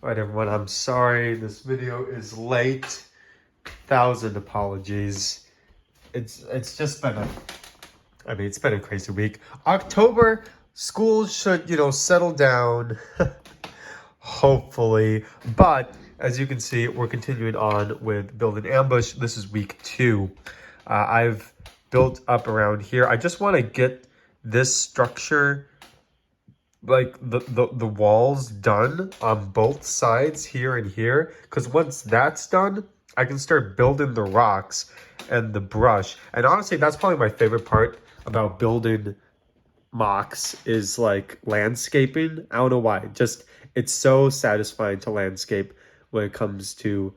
Alright everyone, I'm sorry this video is late. 1,000 apologies. It's just been it's been a crazy week. October, school should, settle down. Hopefully. But as you can see, we're continuing on with Build an Ambush. This is week 2. I've built up around here. I just want to get this structure, like the walls, done on both sides here and here, because once that's done, I can start building the rocks and the brush. And honestly, that's probably my favorite part about building MOCs is like landscaping. I don't know why, just it's so satisfying to landscape when it comes to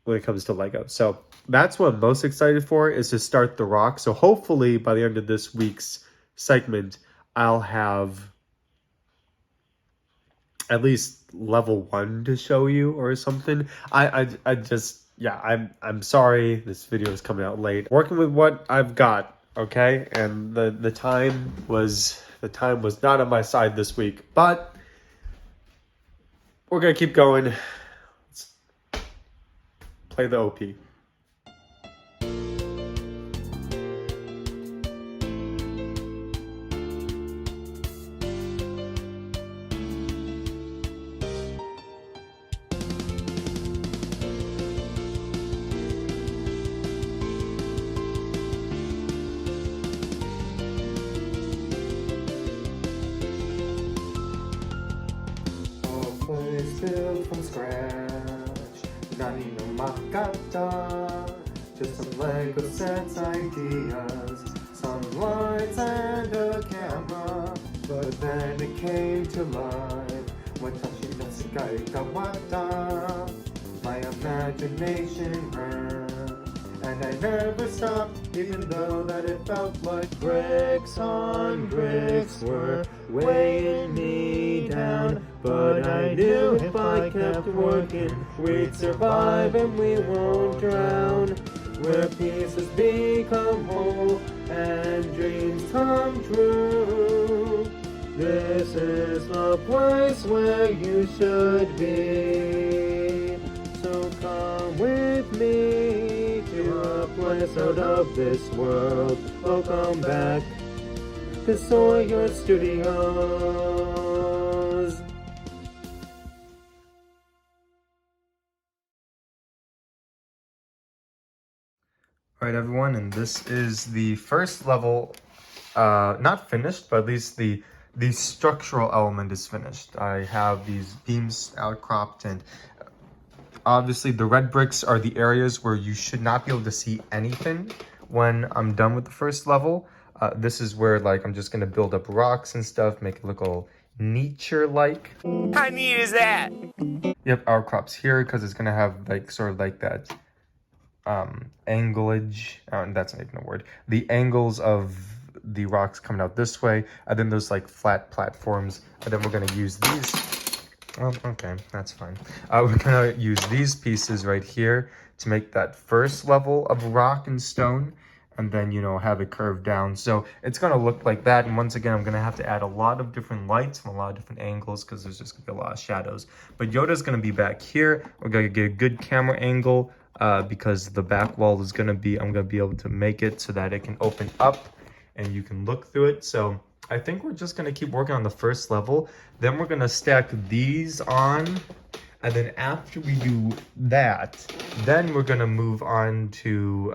Lego. So that's what I'm most excited for, is to start the rock. So hopefully by the end of this week's segment, I'll have at least level 1 to show you or something. I'm sorry this video is coming out late. Working with what I've got, okay? And the time was not on my side this week, but we're gonna keep going. Let's play the OP. Built from scratch, not even mock-up, just some Lego sets, ideas, some lights and a camera. But then it came to life when Tashi Kawata. My imagination ran, and I never stopped, even though that it felt like bricks on bricks were weighing me down. But I knew if I kept working, we'd survive and we won't drown. Where pieces become whole and dreams come true. This is the place where you should be. So come with me to a place out of this world. Welcome back to Sawyer Studios. Alright everyone, and this is the first level, not finished, but at least the structural element is finished. I have these beams outcropped, and obviously the red bricks are the areas where you should not be able to see anything when I'm done with the first level. This is where I'm just going to build up rocks and stuff, make it look all nature-like. How neat is that? Yep, outcrops here because it's going to have sort of like that anglage, that's not even a word, the angles of the rocks coming out this way, and then those flat platforms, and then we're going to use these. Oh, okay, that's fine. We're going to use these pieces right here to make that first level of rock and stone, and then, have it curved down. So it's going to look like that. And once again, I'm going to have to add a lot of different lights from a lot of different angles because there's just going to be a lot of shadows. But Yoda's going to be back here. We're going to get a good camera angle because the back wall is going to be, I'm going to be able to make it so that it can open up and you can look through it. So I think we're just going to keep working on the first level. Then we're going to stack these on. And then after we do that, then we're going to move on to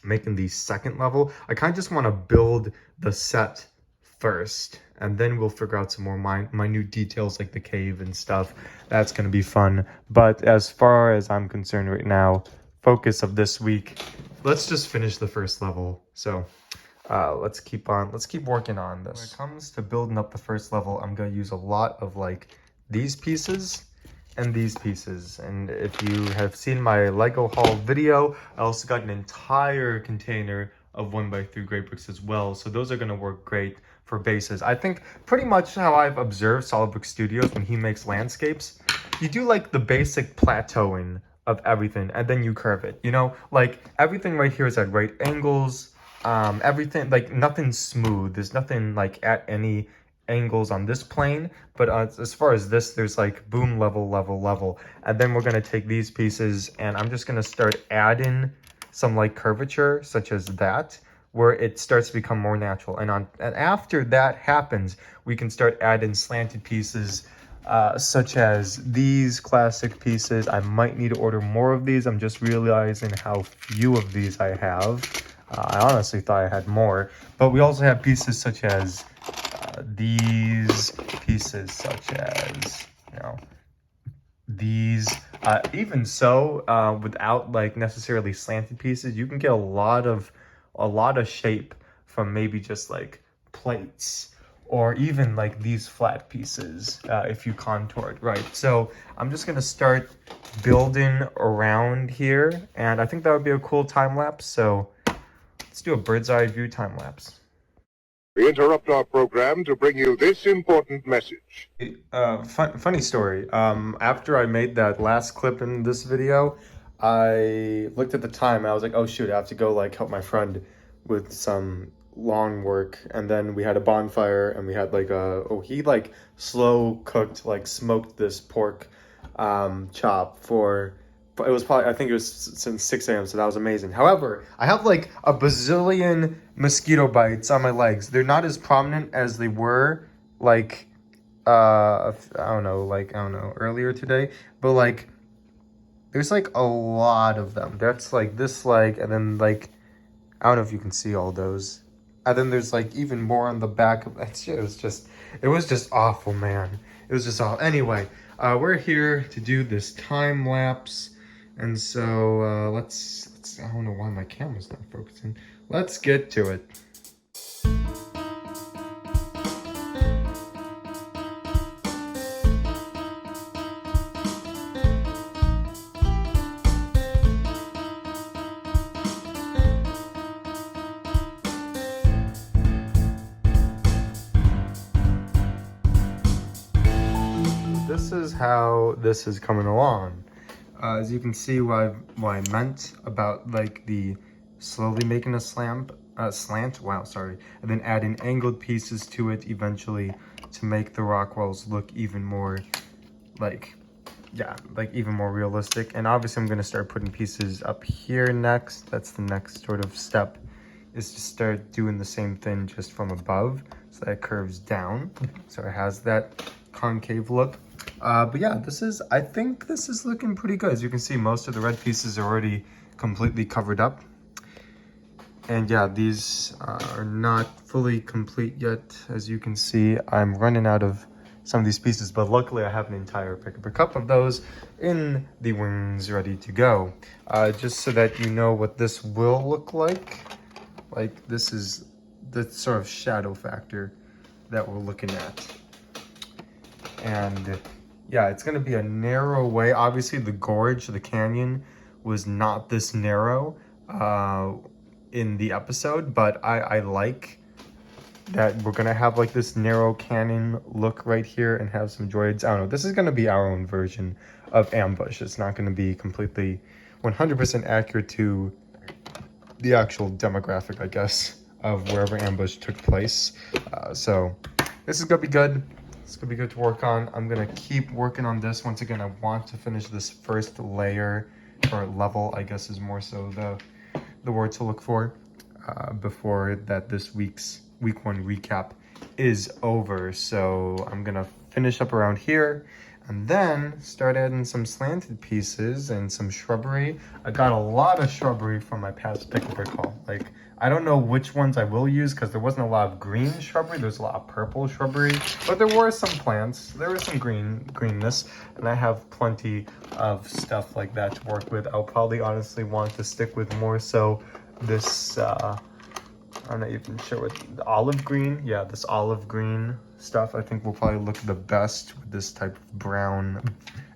making the second level. I kind of just want to build the set first, and then we'll figure out some more minute details like the cave and stuff. That's going to be fun. But as far as I'm concerned right now, focus of this week, let's just finish the first level. So let's keep working on this. When it comes to building up the first level, I'm going to use a lot of these pieces and these pieces. And if you have seen my Lego haul video, I also got an entire container of 1x3 gray bricks as well. So those are going to work great for bases. I think pretty much how I've observed SolidBrick Studios when he makes landscapes, you do the basic plateauing of everything and then you curve it, everything right here is at right angles. Everything, nothing's smooth. There's nothing at any angles on this plane, but as far as this, there's like boom, level, level, level. And then we're gonna take these pieces and I'm just gonna start adding some like curvature, such as that, where it starts to become more natural. And after that happens, we can start adding slanted pieces, such as these classic pieces. I might need to order more of these. I'm just realizing how few of these I have. I honestly thought I had more, but we also have pieces such as these pieces, such as, you know, these. Even so, without like necessarily slanted pieces, you can get a lot of shape from maybe just like plates, or even like these flat pieces, if you contour it right. So I'm just gonna start building around here, and I think that would be a cool time lapse. So let's do a bird's eye view time lapse. We interrupt our program to bring you this important message. Funny story. After I made that last clip in this video, I looked at the time and I was like, oh shoot, I have to go like help my friend with some lawn work. And then we had a bonfire and we had like he like slow cooked, like smoked this pork chop for, it was probably, I think it was since 6 a.m. So that was amazing. However, I have like a bazillion mosquito bites on my legs. They're not as prominent as they were like, I don't know, earlier today, but like, there's like a lot of them. That's like this leg, and then like, I don't know if you can see all those. And then there's like even more on the back of it. It was just awful, man. It was just awful. Anyway, we're here to do this time lapse. And so let's, I don't know why my camera's not focusing. Let's get to it. This is how this is coming along. As you can see, what I meant about like the slowly making a slant, wow, sorry, and then adding angled pieces to it eventually to make the rock walls look even more like, yeah, like even more realistic. And obviously I'm gonna start putting pieces up here next. That's the next sort of step, is to start doing the same thing just from above, so that it curves down, so it has that concave look. But yeah, I think this is looking pretty good. As you can see, most of the red pieces are already completely covered up. And yeah, these are not fully complete yet. As you can see, I'm running out of some of these pieces, but luckily I have an entire pick-up of those in the wings ready to go. Just so that you know what this will look like. Like, this is the sort of shadow factor that we're looking at. And yeah, it's gonna be a narrow way. Obviously the gorge, the canyon, was not this narrow in the episode, but I like that we're gonna have like this narrow canyon look right here and have some droids. I don't know, this is gonna be our own version of ambush. It's not gonna be completely 100% accurate to the actual demographic, I guess, of wherever ambush took place. So this is gonna be good. It's gonna be good to work on. I'm gonna keep working on this. Once again, I want to finish this first layer, or level, I guess is more so the word to look for, before that this week's week 1 recap is over. So I'm gonna finish up around here and then start adding some slanted pieces and some shrubbery. I got a lot of shrubbery from my past pick-a-brick haul. Like, I don't know which ones I will use because there wasn't a lot of green shrubbery. There's a lot of purple shrubbery, but there were some plants. There was some greenness, and I have plenty of stuff like that to work with. I'll probably honestly want to stick with more so this, I'm not even sure what, the olive green. Yeah, this olive green stuff I think will probably look the best with this type of brown,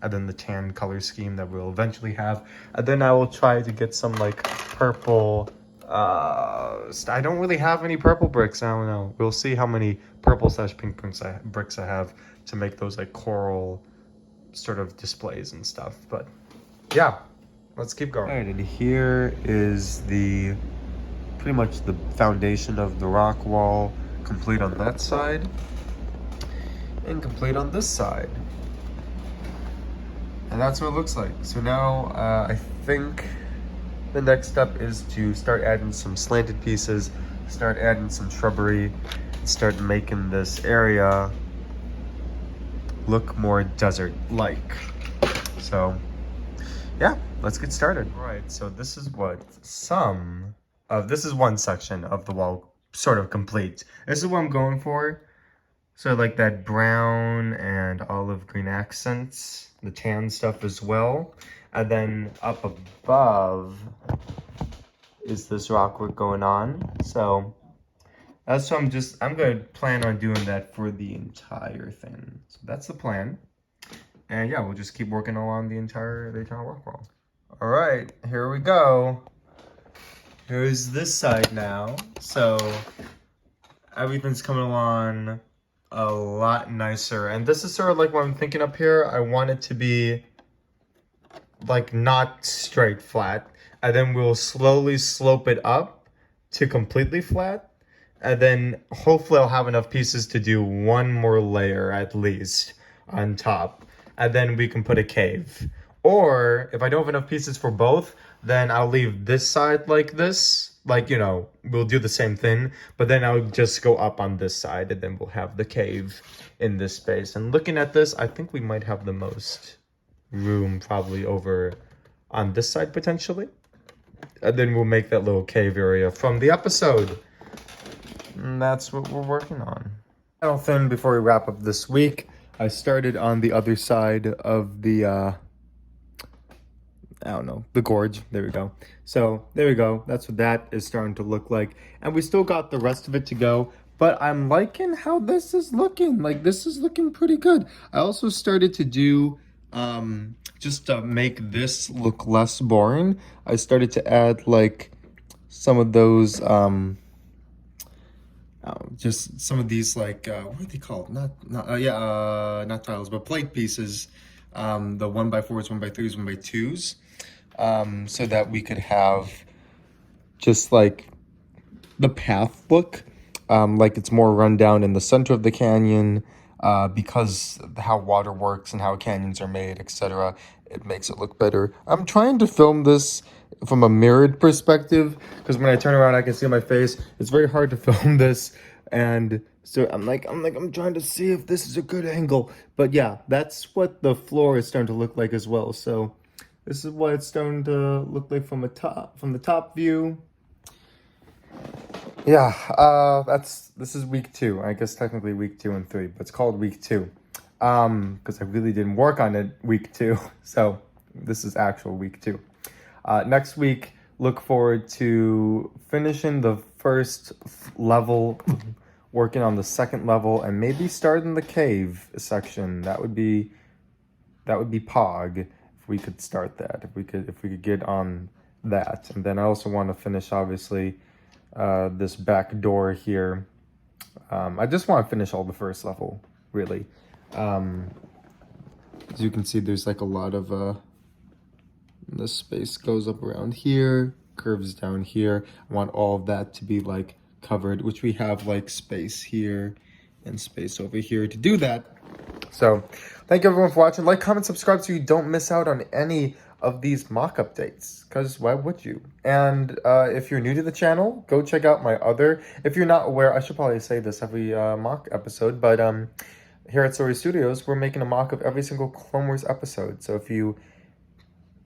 and then the tan color scheme that we'll eventually have. And then I will try to get some like purple, I don't really have any purple bricks. I don't know. We'll see how many purple/pink bricks I have to make those like coral sort of displays and stuff. But yeah, let's keep going. All right, and here is pretty much the foundation of the rock wall complete on that side. and complete on this side. And that's what it looks like. So now I think the next step is to start adding some slanted pieces, start adding some shrubbery, start making this area look more desert-like. So yeah, let's get started. All right, so this is what this is one section of the wall sort of complete. This is what I'm going for. So like that brown and olive green accents, the tan stuff as well. And then up above is this rockwork going on. So that's what I'm gonna plan on doing that for the entire thing. So that's the plan. And yeah, we'll just keep working along the entire work wall. All right, here we go. Here's this side now. So everything's coming along a lot nicer. And this is sort of like what I'm thinking up here. I want it to be like not straight flat. And then we'll slowly slope it up to completely flat. And then hopefully I'll have enough pieces to do one more layer at least on top. And then we can put a cave. Or if I don't have enough pieces for both, then I'll leave this side like this. Like, you know, we'll do the same thing, but then I'll just go up on this side and then we'll have the cave in this space. And looking at this, I think we might have the most room probably over on this side potentially. And then we'll make that little cave area from the episode. And that's what we're working on. Final thing before we wrap up this week, I started on the other side of the the gorge. There we go. So there we go. That's what that is starting to look like. And we still got the rest of it to go, but I'm liking how this is looking. Like, this is looking pretty good. I also started to do, just to make this look less boring, I started to add like some of those, just some of these like, what are they called? Not tiles, but plate pieces. The 1x4s, 1x3s, 1x2s. So that we could have just like the path look, like it's more run down in the center of the canyon, because how water works and how canyons are made, etc. It makes it look better. I'm trying to film this from a mirrored perspective because when I turn around I can see my face. It's very hard to film this, and so I'm trying to see if this is a good angle. But yeah, that's what the floor is starting to look like as well. So this is what it's starting to look like from the top view. Yeah, this is week 2. I guess technically week 2 and 3, but it's called week 2. Because I really didn't work on it week 2. So this is actual week 2. Next week, look forward to finishing the first level, working on the second level, and maybe starting the cave section. That would be Pog if we could start that. If we could get on that. And then I also want to finish obviously this back door here. I just want to finish all the first level, really. As you can see, there's like a lot of this space goes up around here, curves down here. I want all of that to be like covered, which we have like space here and space over here to do that. So thank you everyone for watching. Like, comment, subscribe so you don't miss out on any of these mock updates, because why would you? And if you're new to the channel, go check out my other, if you're not aware, I should probably say this every mock episode, but here at Story Studios, we're making a mock of every single Clone Wars episode. So if you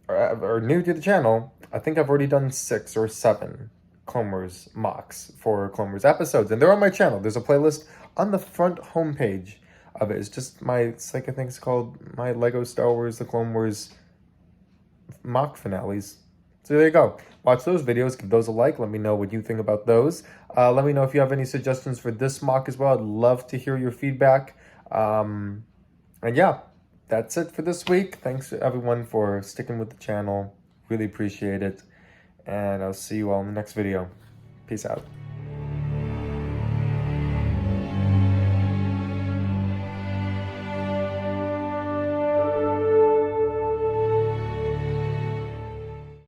are new to the channel, I think I've already done 6 or 7 Clone Wars mocks for Clone Wars episodes, and they're on my channel. There's a playlist on the front homepage of it. It's just I think it's called my Lego Star Wars The Clone Wars mock finales. So there you go. Watch those videos, give those a like, let me know what you think about those. Let me know if you have any suggestions for this mock as well. I'd love to hear your feedback. And yeah, that's it for this week. Thanks to everyone for sticking with the channel. Really appreciate it. And I'll see you all in the next video. Peace out.